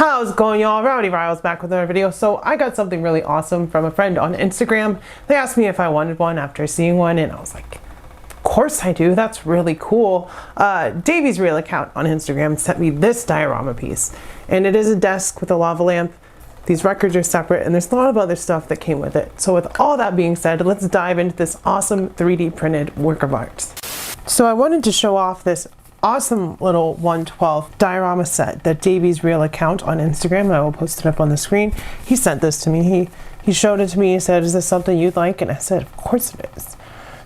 How's it going, y'all? Rowdy Riles back with another video. So I got something really awesome from a friend on Instagram. They asked me if I wanted one after seeing one, and I was like, of course I do. That's really cool. Davy's Real account on Instagram sent me this diorama piece, and it is a desk with a lava lamp. These records are separate, and there's a lot of other stuff that came with it. So with all that being said, let's dive into this awesome 3D printed work of art. So I wanted to show off this awesome little 1/12 diorama set that Davy's Real account on Instagram, and I will post it up on the screen. He sent this to me. He showed it to me. He said, "Is this something you'd like?" And I said, "Of course it is."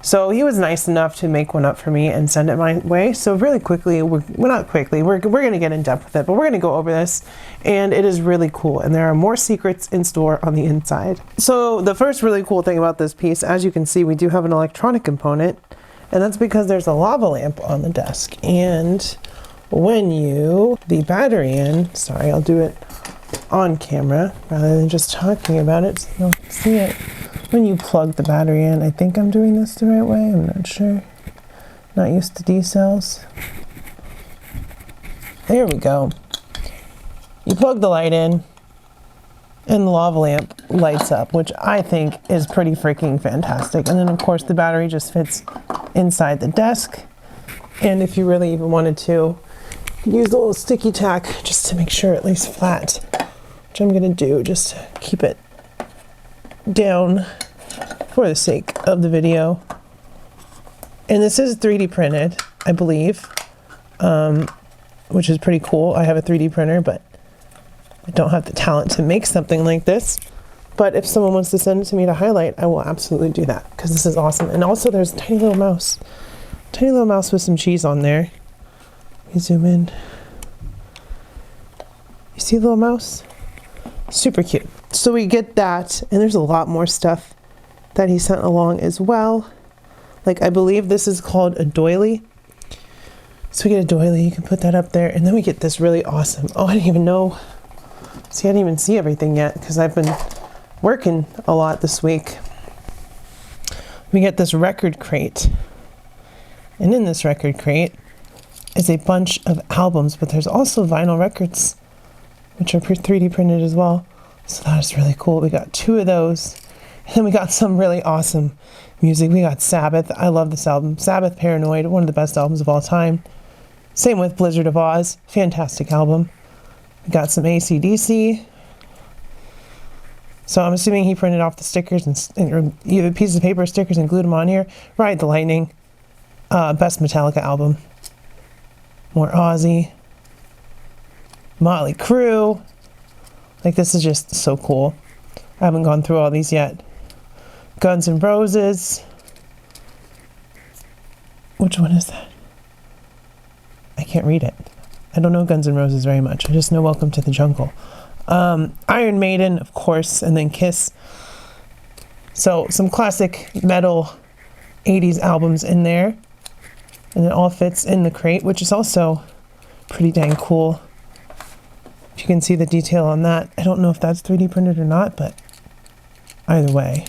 So he was nice enough to make one up for me and send it my way. So really quickly, we're going to get in depth with it, but we're going to go over this, and it is really cool. And there are more secrets in store on the inside. So the first really cool thing about this piece, as you can see, we do have an electronic component. And that's because there's a lava lamp on the desk. And when the battery in, sorry, I'll do it on camera rather than just talking about it so you'll see it. When you plug the battery in, I think I'm doing this the right way, I'm not sure. Not used to D-cells. There we go. You plug the light in, and the lava lamp lights up, which I think is pretty freaking fantastic. And then of course the battery just fits inside the desk. And if you really even wanted to, you can use a little sticky tack just to make sure it lays flat, which I'm gonna do just to keep it down for the sake of the video. And this is 3D printed, I believe, which is pretty cool. I have a 3D printer, but I don't have the talent to make something like this. But if someone wants to send it to me to highlight, I will absolutely do that, because this is awesome. And also there's a tiny little mouse with some cheese on there. Let me zoom in. You see the little mouse? Super cute. So we get that, and there's a lot more stuff that he sent along as well. Like, I believe this is called a doily. So we get a doily, you can put that up there, and then we get this really awesome, oh, I didn't even know. See, I didn't even see everything yet because I've been working a lot this week. We get this record crate. And in this record crate is a bunch of albums, but there's also vinyl records, which are 3D printed as well. So that is really cool. We got 2 of those. And then we got some really awesome music. We got Sabbath. I love this album. Sabbath Paranoid, one of the best albums of all time. Same with Blizzard of Oz. Fantastic album. We got some AC/DC. So I'm assuming he printed off the stickers and either pieces of paper, stickers, and glued them on here. Ride the Lightning. Best Metallica album. More Ozzy. Motley Crue. Like, this is just so cool. I haven't gone through all these yet. Guns N' Roses. Which one is that? I can't read it. I don't know Guns N' Roses very much. I just know Welcome to the Jungle. Iron Maiden, of course, and then Kiss. So some classic metal 80s albums in there. And it all fits in the crate, which is also pretty dang cool. If you can see the detail on that. I don't know if that's 3D printed or not, but either way,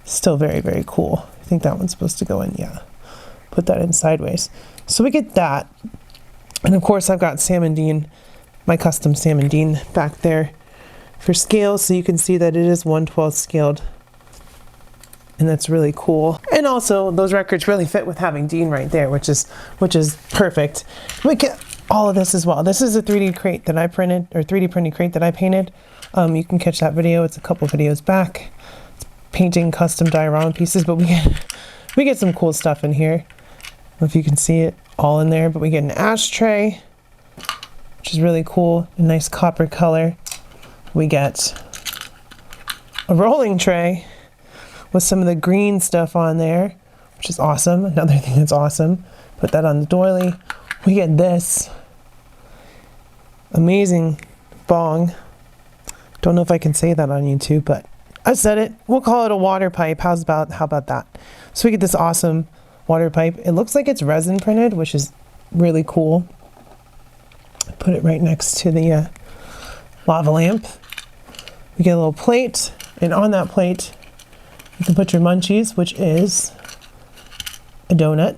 still very, very cool. I think that one's supposed to go in, yeah. Put that in sideways. So we get that. And of course I've got Sam and Dean, my custom Sam and Dean back there for scale, so you can see that it is 1/12 scaled. And that's really cool. And also those records really fit with having Dean right there, which is perfect. We get all of this as well. This is a 3D crate that I printed, or 3D printed crate that I painted. You can catch that video. It's a couple videos back. It's painting custom diorama pieces, but we get some cool stuff in here. I don't know if you can see it all in there, but we get an ashtray, which is really cool, a nice copper color. We get a rolling tray with some of the green stuff on there, which is awesome. Another thing that's awesome. Put that on the doily. We get this amazing bong. Don't know if I can say that on YouTube, but I said it. We'll call it a water pipe. How about that? So we get this awesome water pipe. It looks like it's resin printed, which is really cool. Put it right next to the lava lamp. We get a little plate, and on that plate you can put your munchies, which is a donut.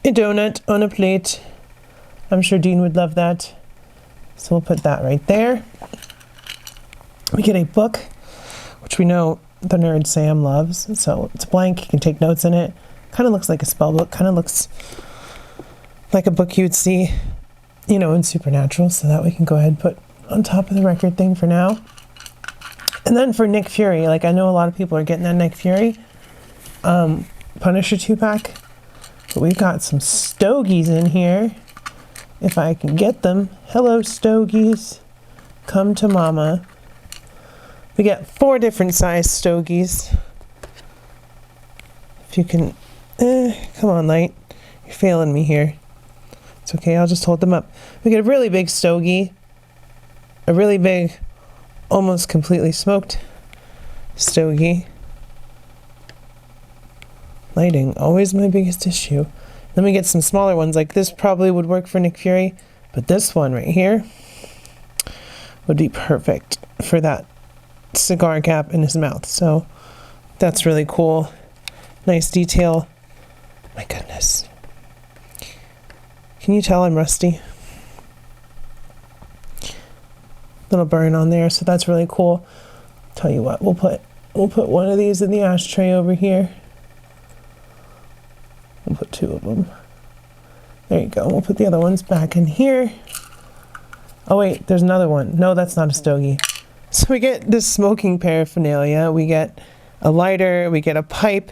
A donut on a plate. I'm sure Dean would love that. So we'll put that right there. We get a book, which we know the nerd Sam loves. So it's blank, you can take notes in it. Kind of looks like a spell book, kind of looks like a book you'd see, you know, in Supernatural. So that we can go ahead and put on top of the record thing for now. And then for Nick Fury, like I know a lot of people are getting that Nick Fury Punisher 2-pack. But we've got some stogies in here. If I can get them. Hello, stogies. Come to mama. We get 4 different size stogies. If you can... come on, light. You're failing me here. It's okay, I'll just hold them up. We get a really big stogie. A really big, almost completely smoked stogie. Lighting, always my biggest issue. Then we get some smaller ones, like this probably would work for Nick Fury, but this one right here would be perfect for that cigar cap in his mouth. So that's really cool. Nice detail. My goodness. Can you tell I'm rusty? Little burn on there, so that's really cool. Tell you what, we'll put one of these in the ashtray over here. We'll put 2 of them. There you go. We'll put the other ones back in here. Oh wait, there's another one. No, that's not a stogie. So we get this smoking paraphernalia. We get a lighter, we get a pipe,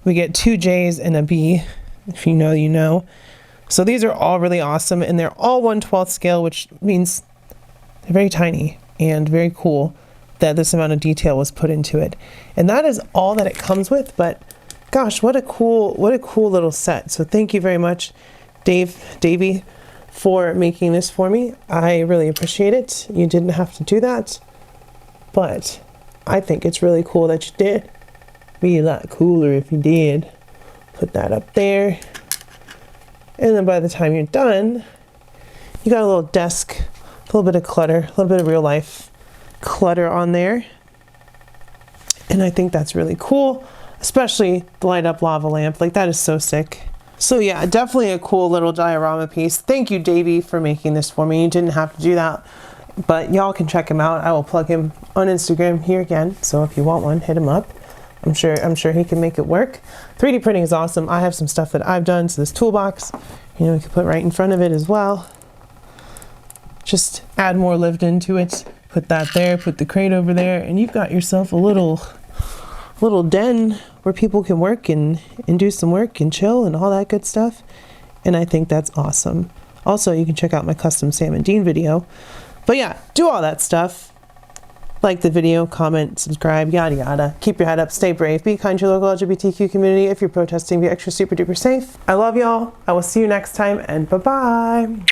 we get 2 J's and a B. If you know, you know. So these are all really awesome, and they're all 1/12 scale, which means they're very tiny and very cool that this amount of detail was put into it. And that is all that it comes with, but gosh, what a cool little set. So thank you very much, Davey, for making this for me. I really appreciate it. You didn't have to do that, but I think it's really cool that you did. Be a lot cooler if you did. Put that up there. And then by the time you're done, you got a little desk, a little bit of clutter, a little bit of real life clutter on there. And I think that's really cool, especially the light up lava lamp. Like, that is so sick. So yeah, definitely a cool little diorama piece. Thank you, Davey, for making this for me. You didn't have to do that, but y'all can check him out. I will plug him on Instagram here again. So if you want one, hit him up. I'm sure he can make it work. 3D printing is awesome. I have some stuff that I've done. So this toolbox, you know, you can put right in front of it as well. Just add more lived into it. Put that there, put the crate over there, and you've got yourself a little den where people can work and do some work and chill and all that good stuff. And I think that's awesome. Also, you can check out my custom Sam and Dean video. But yeah, do all that stuff. Like the video, comment, subscribe, yada yada. Keep your head up, stay brave, be kind to your local LGBTQ community. If you're protesting, be extra super duper safe. I love y'all. I will see you next time, and bye-bye.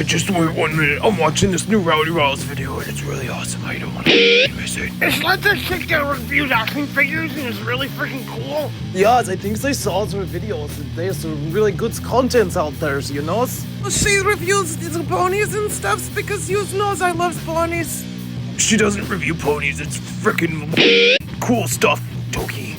Just wait 1 minute. I'm watching this new Rowdy Rawls video and it's really awesome. I don't want to miss it. It's like this chick that reviews action figures and it's really freaking cool. Yes, I think they saw some videos and there's some really good contents out there, you know? She reviews the ponies and stuff because you knows I love ponies. She doesn't review ponies. It's freaking cool stuff, Toki.